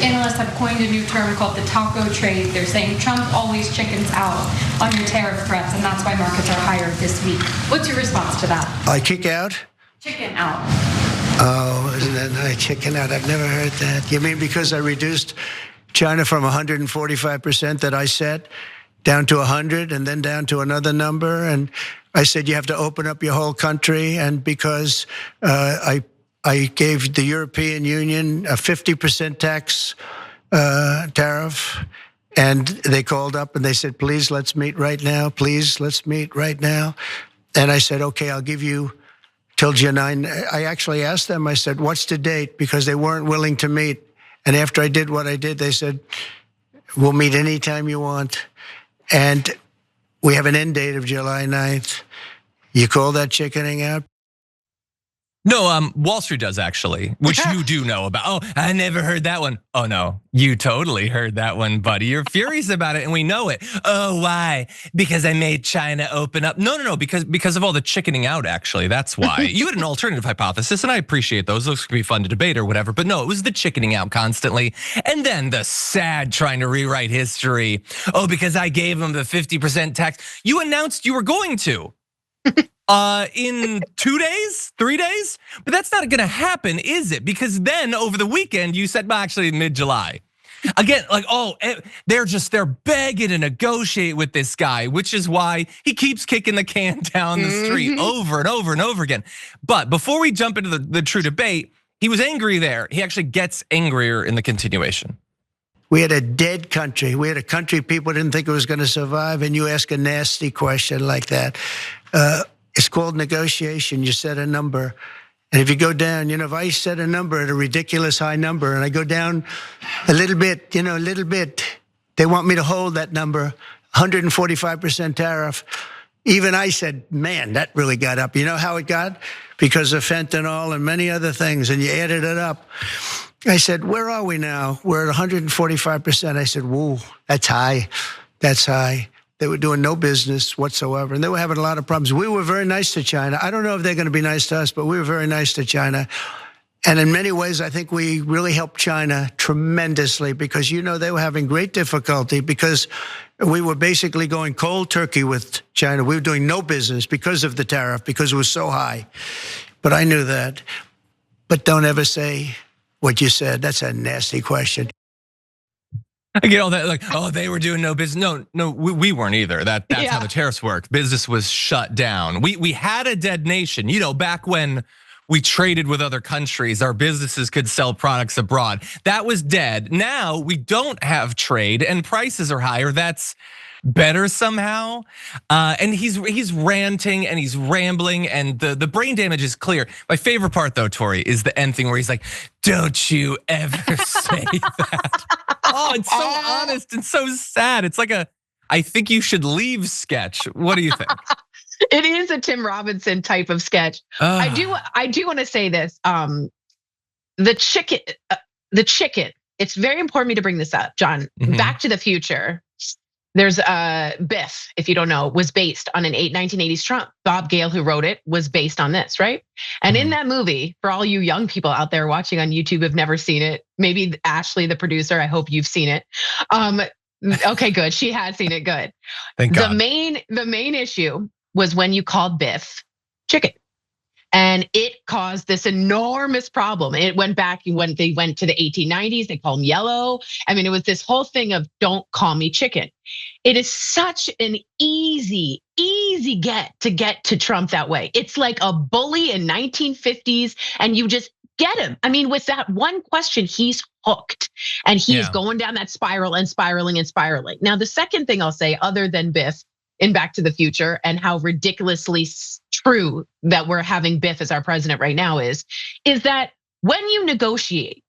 analysts have coined a new term called the taco trade. They're saying Trump always chickens out on your tariff threats, and that's why markets are higher this week. What's your response to that? I kick out? Chicken out. Oh, isn't that nice? Chicken out. I've never heard that. You mean because I reduced China from 145% that I set down to 100 and then down to another number? And I said you have to open up your whole country. And because I gave the European Union a 50% tax tariff, and they called up and they said, please, let's meet right now. Please, let's meet right now. And I said, okay, I'll give you till July 9. I actually asked them, I said, what's the date? Because they weren't willing to meet. And after I did what I did, they said, we'll meet anytime you want. And we have an end date of July 9th. You call that chickening out? No, Wall Street does actually, which you do know about. Oh, I never heard that one. Oh no, you totally heard that one, buddy. You're furious about it and we know it. Oh, why? Because I made China open up. No, because of all the chickening out, actually, that's why. You had an alternative hypothesis and I appreciate those. Those could be fun to debate or whatever, but no, it was the chickening out constantly. And then the sad trying to rewrite history. Oh, because I gave them the 50% tax. You announced you were going to. In 2 days, 3 days, but that's not gonna happen, is it? Because then over the weekend you said, well, actually mid-July. Again, like, oh, they're begging to negotiate with this guy, which is why he keeps kicking the can down the street over and over and over again. But before we jump into the true debate, he was angry there. He actually gets angrier in the continuation. We had a dead country. We had a country people didn't think it was gonna survive, and you ask a nasty question like that. It's called negotiation. You set a number. And if you go down, if I set a number at a ridiculous high number and I go down a little bit, a little bit, they want me to hold that number, 145% tariff. Even I said, man, that really got up. You know how it got? Because of fentanyl and many other things, and you added it up. I said, where are we now? We're at 145%. I said, whoa, that's high. That's high. They were doing no business whatsoever, and they were having a lot of problems. We were very nice to China. I don't know if they're going to be nice to us, but we were very nice to China. And in many ways, I think we really helped China tremendously because, they were having great difficulty because we were basically going cold turkey with China. We were doing no business because of the tariff, because it was so high. But I knew that. But don't ever say what you said. That's a nasty question. I get all that, like, oh, they were doing no business. No, we weren't either. That's how the tariffs worked. Business was shut down. We had a dead nation. Back when we traded with other countries, our businesses could sell products abroad. That was dead. Now we don't have trade and prices are higher. That's better somehow. And he's ranting and he's rambling and the brain damage is clear. My favorite part though, Tory, is the end thing where he's like, don't you ever say that. Oh, it's so honest and so sad. It's like I think you should leave sketch. What do you think? It is a Tim Robinson type of sketch. I do want to say this. The chicken. It's very important for me to bring this up, John. Back to the Future. There's Biff, if you don't know, was based on an 1980s Trump. Bob Gale, who wrote it, was based on this, right? And in that movie, for all you young people out there watching on YouTube who've never seen it, maybe Ashley, the producer, I hope you've seen it. Okay, good. She had seen it. Good. Thank God. The main issue was when you called Biff chicken. And it caused this enormous problem. It went back when they went to the 1890s, they called him yellow. I mean, it was this whole thing of don't call me chicken. It is such an easy get to Trump that way. It's like a bully in 1950s and you just get him. I mean, with that one question, he's hooked and he's going down that spiral and spiraling and spiraling. Now, the second thing I'll say, other than Biff in Back to the Future and how ridiculously true that we're having Biff as our president right now is that when you negotiate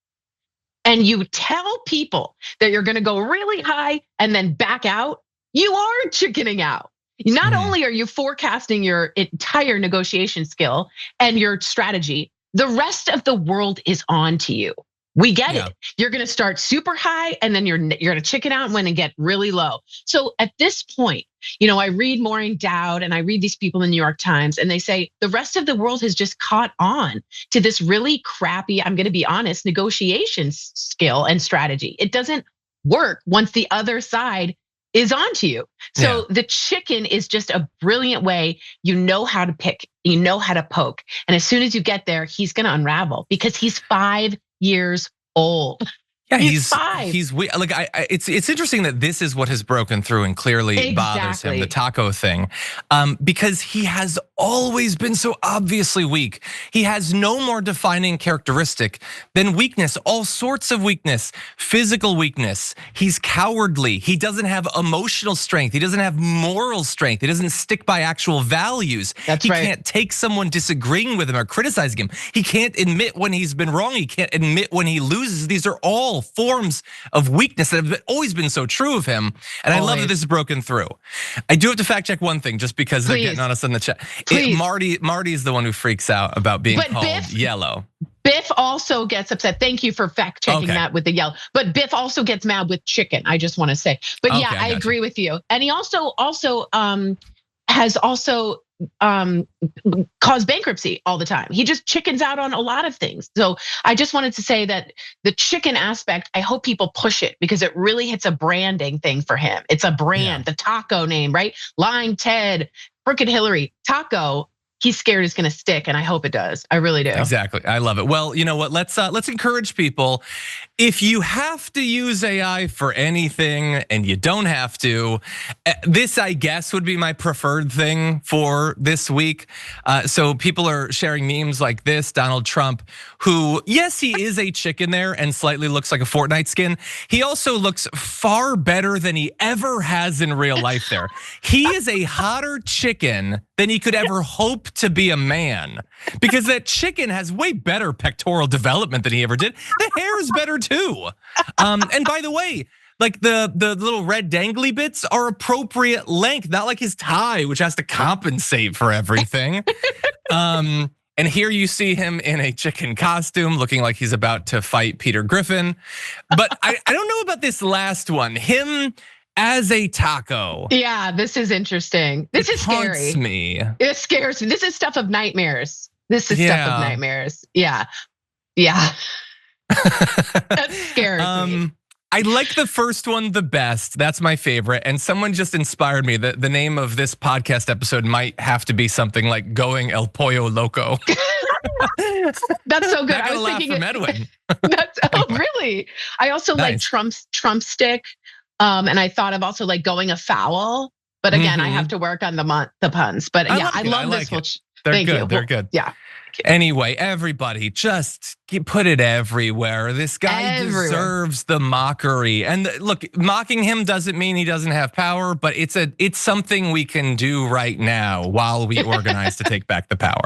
and you tell people that you're gonna go really high and then back out, you are chickening out. Not only are you forecasting your entire negotiation skill and your strategy, the rest of the world is on to you. We get Yeah. it. You're going to start super high and then you're going to chicken out and get really low. So at this point, I read Maureen Dowd and I read these people in the New York Times and they say the rest of the world has just caught on to this really crappy, I'm going to be honest, negotiation skill and strategy. It doesn't work once the other side is onto you. So the chicken is just a brilliant way. You know how to pick, you know how to poke. And as soon as you get there, he's going to unravel because he's 5 years old. Yeah, he's 5. Like it's interesting that this is what has broken through and clearly bothers him, the taco thing, because he has always been so obviously weak. He has no more defining characteristic than weakness, all sorts of weakness, physical weakness. He's cowardly. He doesn't have emotional strength. He doesn't have moral strength. He doesn't stick by actual values. That's he right. can't take someone disagreeing with him or criticizing him. He can't admit when he's been wrong. He can't admit when he loses. These are all forms of weakness that have always been so true of him. And I love that this is broken through. I do have to fact check one thing just because they're getting on us in the chat. Marty is the one who freaks out about being called yellow. Biff also gets upset. Thank you for fact checking that with the yellow. But Biff also gets mad with chicken. I just want to say. But yeah, I agree with you. And he also has caused bankruptcy all the time. He just chickens out on a lot of things. So I just wanted to say that the chicken aspect, I hope people push it because it really hits a branding thing for him. It's a brand, the taco name, right? Lying Ted, Crooked Hillary, taco. He's scared it's going to stick, and I hope it does. I really do. Exactly, I love it. Well, you know what? Let's encourage people. If you have to use AI for anything, and you don't have to, this I guess would be my preferred thing for this week. So people are sharing memes like this: Donald Trump, who, yes, he is a chicken there and slightly looks like a Fortnite skin. He also looks far better than he ever has in real life. There, he is a hotter chicken than he could ever hope to be a man, because that chicken has way better pectoral development than he ever did. The hair is better too. And by the way, like the little red dangly bits are appropriate length, not like his tie, which has to compensate for everything. And here you see him in a chicken costume looking like he's about to fight Peter Griffin. But I don't know about this last one, him as a taco. Yeah, this is interesting. This is scary. Me. It scares me. This is stuff of nightmares. This is stuff of nightmares. Yeah. That scares me. I like the first one the best. That's my favorite. And someone just inspired me that the name of this podcast episode might have to be something like "Going El Pollo Loco." That's so good. I got a laugh from Edwin. Oh, really? I also like Trump stick. And I thought of also like going afoul, but again, I have to work on the puns. But yeah, I love this one. They're good. They're good. Yeah. Anyway, everybody, just put it everywhere. This guy deserves the mockery. And look, mocking him doesn't mean he doesn't have power, but it's something we can do right now while we organize to take back the power.